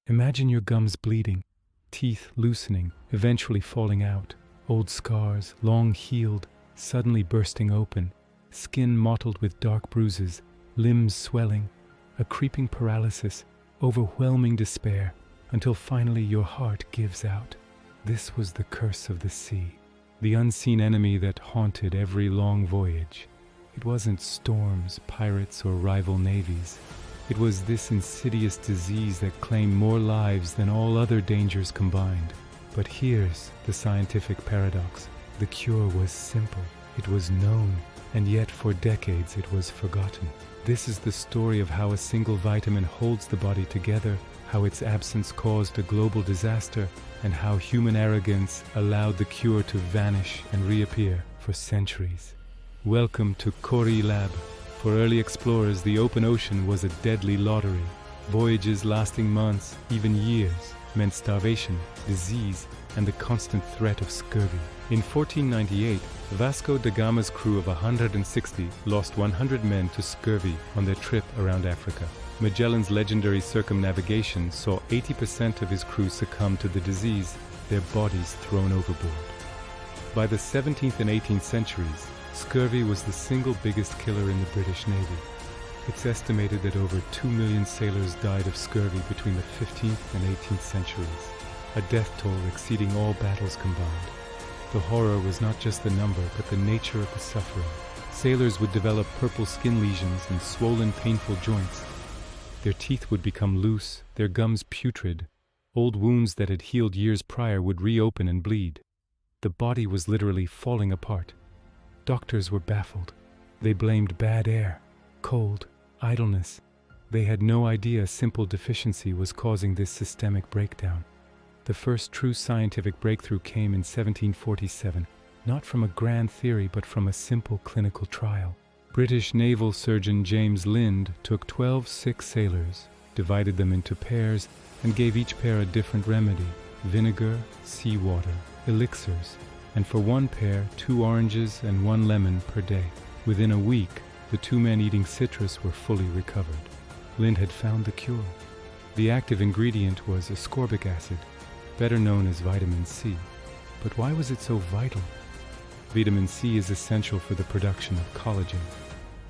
Imagine your gums bleeding, teeth loosening, eventually falling out, old scars, long healed, suddenly bursting open, skin mottled with dark bruises, limbs swelling, a creeping paralysis, overwhelming despair, until finally your heart gives out. This was the curse of the sea, the unseen enemy that haunted every long voyage. It wasn't storms, pirates, or rival navies. It was this insidious disease that claimed more lives than all other dangers combined. But here's the scientific paradox. The cure was simple, it was known, and yet for decades it was forgotten. This is the story of how a single vitamin holds the body together, how its absence caused a global disaster, and how human arrogance allowed the cure to vanish and reappear for centuries. Welcome to Qorii Lab. For early explorers, the open ocean was a deadly lottery. Voyages lasting months, even years, meant starvation, disease, and the constant threat of scurvy. In 1498, Vasco da Gama's crew of 160 lost 100 men to scurvy on their trip around Africa. Magellan's legendary circumnavigation saw 80% of his crew succumb to the disease, their bodies thrown overboard. By the 17th and 18th centuries, scurvy was the single biggest killer in the British Navy. It's estimated that over 2 million sailors died of scurvy between the 15th and 18th centuries, a death toll exceeding all battles combined. The horror was not just the number, but the nature of the suffering. Sailors would develop purple skin lesions and swollen, painful joints. Their teeth would become loose, their gums putrid. Old wounds that had healed years prior would reopen and bleed. The body was literally falling apart. Doctors were baffled. They blamed bad air, cold, idleness. They had no idea a simple deficiency was causing this systemic breakdown. The first true scientific breakthrough came in 1747, not from a grand theory but from a simple clinical trial. British naval surgeon James Lind took 12 sick sailors, divided them into pairs, and gave each pair a different remedy: vinegar, seawater, elixirs, and for one pair, 2 oranges and 1 lemon per day. Within a week, the 2 men eating citrus were fully recovered. Lind had found the cure. The active ingredient was ascorbic acid, better known as vitamin C. But why was it so vital? Vitamin C is essential for the production of collagen.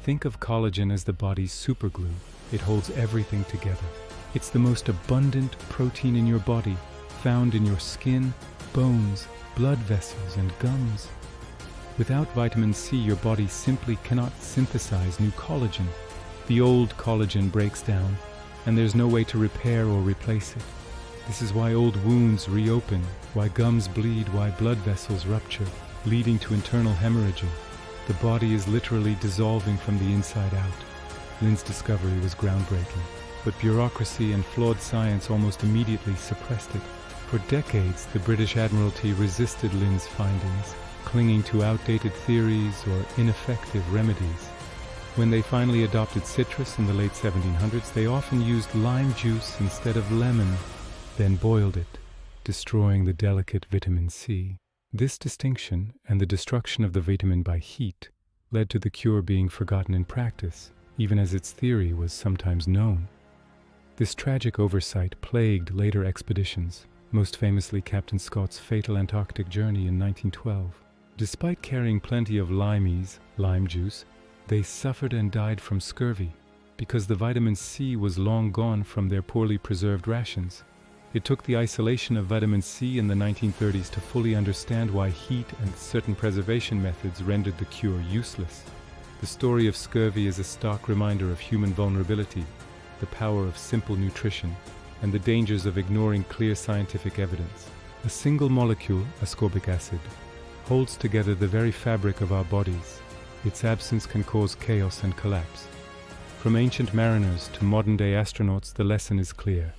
Think of collagen as the body's superglue. It holds everything together. It's the most abundant protein in your body, found in your skin, bones, blood vessels, and gums. Without vitamin C, your body simply cannot synthesize new collagen. The old collagen breaks down, and there's no way to repair or replace it. This is why old wounds reopen, why gums bleed, why blood vessels rupture, leading to internal hemorrhaging. The body is literally dissolving from the inside out. Lind's discovery was groundbreaking, but bureaucracy and flawed science almost immediately suppressed it. For decades, the British Admiralty resisted Lind's findings, clinging to outdated theories or ineffective remedies. When they finally adopted citrus in the late 1700s, they often used lime juice instead of lemon, then boiled it, destroying the delicate vitamin C. This distinction, and the destruction of the vitamin by heat, led to the cure being forgotten in practice, even as its theory was sometimes known. This tragic oversight plagued later expeditions, most famously Captain Scott's fatal Antarctic journey in 1912. Despite carrying plenty of limeys, lime juice, they suffered and died from scurvy, because the vitamin C was long gone from their poorly preserved rations. It took the isolation of vitamin C in the 1930s to fully understand why heat and certain preservation methods rendered the cure useless. The story of scurvy is a stark reminder of human vulnerability, the power of simple nutrition, and the dangers of ignoring clear scientific evidence. A single molecule, ascorbic acid, holds together the very fabric of our bodies. Its absence can cause chaos and collapse. From ancient mariners to modern-day astronauts, the lesson is clear.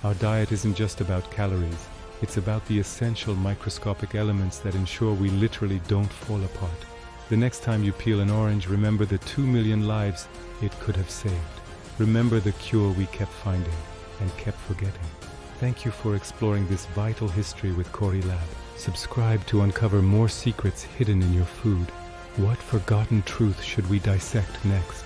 Our diet isn't just about calories, it's about the essential microscopic elements that ensure we literally don't fall apart. The next time you peel an orange, remember the 2 million lives it could have saved. Remember the cure we kept finding and kept forgetting. Thank you for exploring this vital history with Qorii Lab. Subscribe to uncover more secrets hidden in your food. What forgotten truth should we dissect next?